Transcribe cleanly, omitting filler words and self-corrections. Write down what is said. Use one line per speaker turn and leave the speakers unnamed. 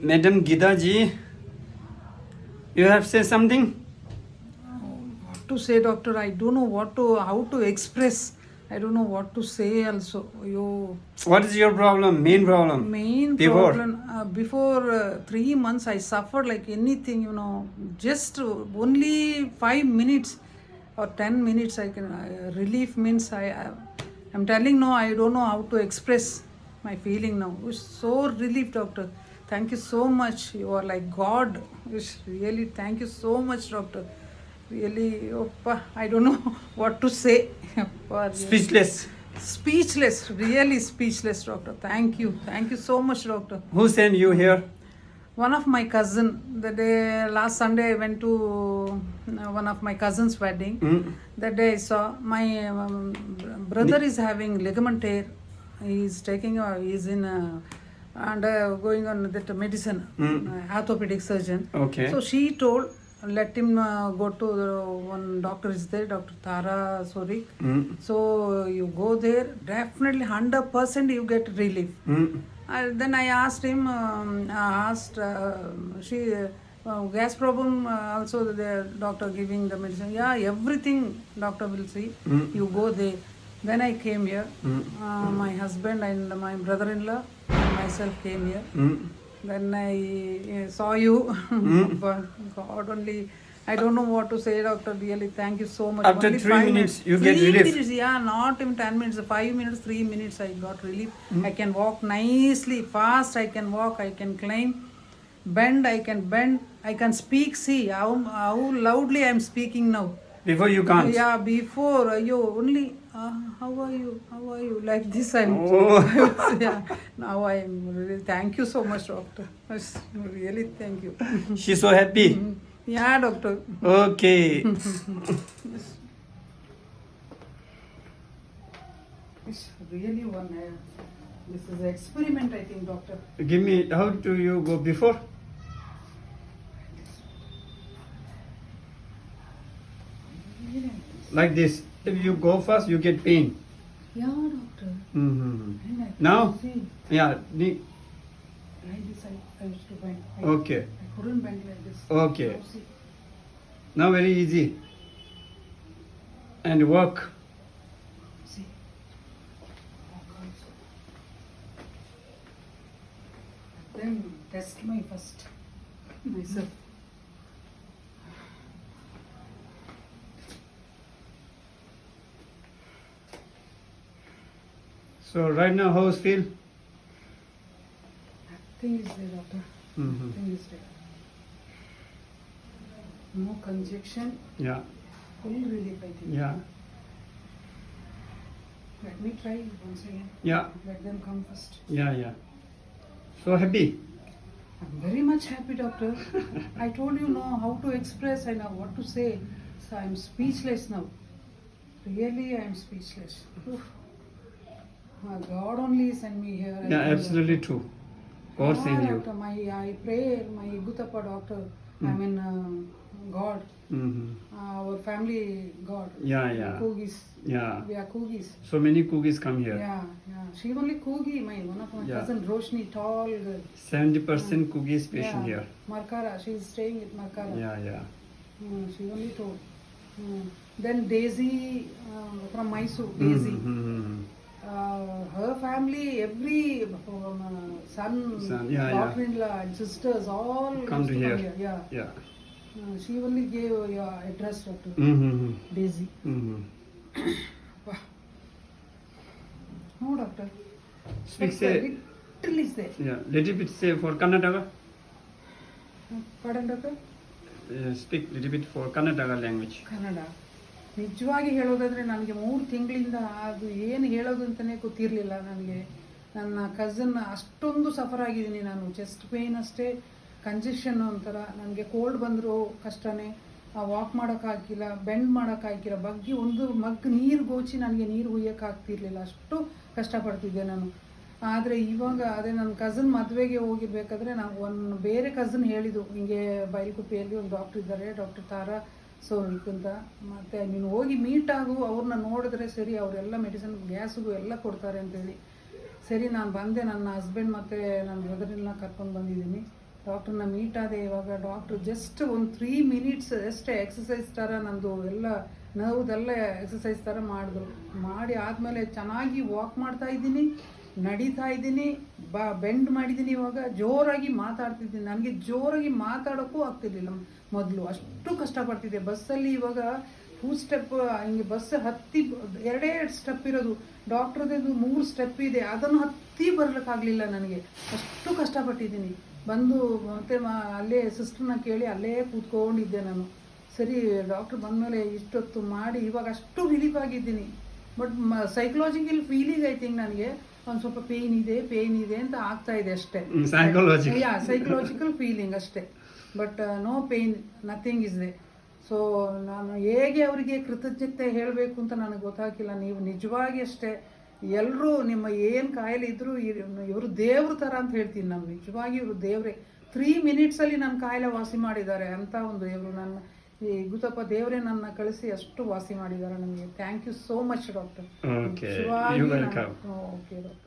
Madam Gita ji, you have said something?
What to say, doctor? I don't know how to express. I don't know what to say also.
What is your problem? Main problem?
Main
Before?
problem, before 3 months I suffered like anything, just only 5 minutes or 10 minutes I can, relief means I'm telling now, I don't know how to express my feeling now. It's so relief, doctor. Thank you so much. You are like God. It's really, thank you so much, doctor. Really, oppa, I don't know what to say. Oppa, really.
Speechless.
Really speechless, doctor. Thank you so much, doctor.
Who sent you here?
One of my cousin, the day last Sunday I went to one of my cousin's wedding. That day I saw my brother is having ligament tear. He's in and going on that medicine, orthopedic surgeon.
Okay.
So she told, let him go to one doctor is there, Dr. Tara Sorik. So you go there, definitely 100% you get relief. Then I asked him, gas problem, also the doctor giving the medicine. Yeah, everything doctor will see. You go there. Then I came here. My husband and my brother-in-law and myself came here. Then I saw you. God only, I don't know what to say, doctor. Really, thank you so much.
After
only
3
5
minutes, you get
3
relief.
minutes, yeah, not even 10 minutes. 5 minutes, 3 minutes, I got relief. I can walk nicely, fast. I can walk. I can climb, bend. I can bend. I can speak. See how loudly I'm speaking now.
Before you can't.
Yeah, before you only. How are you? How are you? Like this, I'm.
Oh.
Yeah. Now I am really. Thank you so much, doctor. Yes, really, thank you.
She's so happy.
Yeah, doctor.
Okay.
It's really one. This is an experiment, I think, doctor.
Give me, how do you go before? Like this. If you go fast, you get pain.
Yeah, doctor.
Mm-hmm.
And I
Now?
couldn't see.
Yeah.
Like this, I used to bend.
Okay.
I couldn't bend like this.
Okay.
Now see.
Now very easy. And work.
See. Walk also. Then test my first myself.
So right now, how's feel?
Nothing is there, doctor.
Mm-hmm.
Nothing is there. No congestion.
Yeah.
Full relief, I think.
Yeah.
Let me try once again.
Yeah.
Let them come first.
Yeah. Yeah. So happy.
I'm very much happy, doctor. I told you now how to express, I know what to say. So I'm speechless now. Really, I'm speechless. Oof. God only sent me here. I
Yeah,
tell you.
absolutely true. God send you.
Doctor, I pray, my Gutappa doctor, I mean God,
Mm-hmm.
our family God.
Yeah, yeah.
Coogis.
Yeah.
We are Coogis.
So many cookies come here.
Yeah. She only Coogie, one of my
Yeah.
cousin Roshni, tall girl.
70% cookies patient here.
Markara, she is staying at Markara.
Yeah.
She only told. Then Daisy from Mysore, Daisy.
Mm-hmm.
Her family, every son,
Yeah,
daughter-in-law, and sisters, all
Come
used
to here.
come here. Yeah.
Yeah.
She only gave your address, doctor.
Mm-hmm.
Daisy.
Mm-hmm.
Wow. No, doctor.
Speak
But
say,
little is there.
yeah, little bit say for Karnataka.
Pardon, doctor?
Speak little bit for Karnataka language.
Kannada ನಿಜವಾಗಿ ಹೇಳೋದಾದರೆ ನನಗೆ 3 ತಿಂಗಳಿಂದ ಅದು ಏನು ಹೇಳೋದು ಅಂತಲೇ ಗೊತ್ತಿರಲಿಲ್ಲ ನನಗೆ. ನನ್ನ ಕಝನ್ ಅಷ್ಟೊಂದು ಸಫರ್ ಆಗಿದ್ದೀನಿ ನಾನು. ಚೆಸ್ಟ್ ಪೇಯ್ನ್ ಅಷ್ಟೇ, ಕಂಜೆಷನ್ ಒಂಥರ. ನನಗೆ ಕೋಲ್ಡ್ ಬಂದರೂ ಕಷ್ಟನೇ. ವಾಕ್ ಮಾಡೋಕ್ಕಾಗಿಲ್ಲ, ಬೆಂಡ್ ಮಾಡೋಕ್ಕಾಗಿಲ್ಲ, ಬಗ್ಗೆ ಒಂದು ಮಗ್ ನೀರು ಗೋಚಿ ನನಗೆ ನೀರು ಹುಯ್ಯೋಕ್ಕಾಗ್ತಿರ್ಲಿಲ್ಲ. ಅಷ್ಟು ಕಷ್ಟಪಡ್ತಿದ್ದೆ ನಾನು. ಆದರೆ ಇವಾಗ ಅದೇ ನನ್ನ ಕಝನ್ ಮದುವೆಗೆ ಹೋಗಿರ್ಬೇಕಾದ್ರೆ ನಾವು ಒಂದು ಬೇರೆ ಕಝನ್ ಹೇಳಿದ್ದು, ಹಿಂಗೆ ಬೈಲ್ಕುಪ್ಪೆಯಲ್ಲಿ ಒಂದು ಡಾಕ್ಟ್ರ್ ಇದ್ದಾರೆ, ಡಾಕ್ಟರ್ ತಾರಾ ಸೋರಿಕ್ ಅಂತ. ಮತ್ತು ನೀನು ಹೋಗಿ ಮೀಟ್ ಆಗು, ಅವ್ರನ್ನ ನೋಡಿದ್ರೆ ಸರಿ, ಅವರೆಲ್ಲ ಮೆಡಿಸಿನ್ ಗ್ಯಾಸ್ಗೂ ಎಲ್ಲ ಕೊಡ್ತಾರೆ ಅಂತೇಳಿ. ಸರಿ, ನಾನು ಬಂದೆ. ನನ್ನ ಹಸ್ಬೆಂಡ್ ಮತ್ತು ನನ್ನ ಬ್ರದರ್ನೆಲ್ಲ ಕರ್ಕೊಂಡು ಬಂದಿದ್ದೀನಿ. ಡಾಕ್ಟ್ರನ್ನ ಮೀಟ್ ಆದೆ ಇವಾಗ. ಡಾಕ್ಟ್ರು ಜಸ್ಟ್ ಒಂದು 3 ಮಿನಿಟ್ಸ್ ಅಷ್ಟೇ ಎಕ್ಸಸೈಸ್ ಥರ ನಂದು ಎಲ್ಲ ನೋವುದೆಲ್ಲ ಎಕ್ಸಸೈಸ್ ಥರ ಮಾಡಿದ್ರು. ಮಾಡಿ ಆದಮೇಲೆ ಚೆನ್ನಾಗಿ ವಾಕ್ ಮಾಡ್ತಾ ಇದ್ದೀನಿ, ನಡೀತಾ ಇದ್ದೀನಿ, ಬೆಂಡ್ ಮಾಡಿದ್ದೀನಿ. ಇವಾಗ ಜೋರಾಗಿ ಮಾತಾಡ್ತಿದ್ದೀನಿ. ನನಗೆ ಜೋರಾಗಿ ಮಾತಾಡೋಕ್ಕೂ ಆಗ್ತಿರ್ಲಿಲ್ಲ ಮೊದಲು, ಅಷ್ಟು ಕಷ್ಟಪಡ್ತಿದ್ದೆ ಬಸ್ಸಲ್ಲಿ. ಇವಾಗ 2 ಸ್ಟೆಪ್ ಹಿಂಗೆ ಬಸ್ ಹತ್ತಿ 2 ಸ್ಟೆಪ್ ಇರೋದು, ಡಾಕ್ಟ್ರದ್ದು 3 ಸ್ಟೆಪ್ ಇದೆ, ಅದನ್ನು ಹತ್ತಿ ಬರಲಿಕ್ಕಾಗಲಿಲ್ಲ ನನಗೆ, ಅಷ್ಟು ಕಷ್ಟಪಟ್ಟಿದ್ದೀನಿ. ಬಂದು ಮತ್ತೆ ಅಲ್ಲೇ ಸಿಸ್ಟರ್ನ ಕೇಳಿ ಅಲ್ಲೇ ಕೂತ್ಕೊಂಡಿದ್ದೆ ನಾನು. ಸರಿ ಡಾಕ್ಟ್ರ್ ಬಂದಮೇಲೆ ಇಷ್ಟೊತ್ತು ಮಾಡಿ ಇವಾಗ ಅಷ್ಟು ರಿಲೀಫ್ ಆಗಿದ್ದೀನಿ. But psychological feeling I think ನನಗೆ ಒಂದು ಸ್ವಲ್ಪ ಪೇಯ್ನ್ ಇದೆ ಅಂತ ಆಗ್ತಾ ಇದೆ ಅಷ್ಟೇ. ಸೈಕಲಾಜಿಕಲ್ ಫೀಲಿಂಗ್ ಅಷ್ಟೇ, but no pain, nothing is there. So ನಾನು ಹೇಗೆ ಅವರಿಗೆ ಕೃತಜ್ಞತೆ ಹೇಳಬೇಕು ಅಂತ ನನಗೆ ಗೊತ್ತಾಗಿಲ್ಲ. ನೀವು ನಿಜವಾಗಿ ಅಷ್ಟೇ ಎಲ್ಲರೂ ನಿಮ್ಮ ಏನು ಕಾಯಿಲೆ ಇದ್ದರೂ ಇವರು ದೇವ್ರ ಥರ ಅಂತ ಹೇಳ್ತೀನಿ ನಾನು. ನಿಜವಾಗಿ ಇವರು ದೇವರೇ. 3 ಮಿನಿಟ್ಸಲ್ಲಿ ನನ್ನ ಕಾಯಿಲೆ ವಾಸಿ ಮಾಡಿದ್ದಾರೆ ಅಂತ ಒಂದು ದೇವರು. ನನ್ನ ಈ ಗುತ್ತಪ್ಪ ದೇವರೇ ನನ್ನ ಕಳಿಸಿ ಅಷ್ಟು ವಾಸಿ ಮಾಡಿದ್ದಾರೆ ನನಗೆ. Thank you so much doctor.
Okay,
ನಿಜವಾಗಿ
you're welcome.
Okay doctor.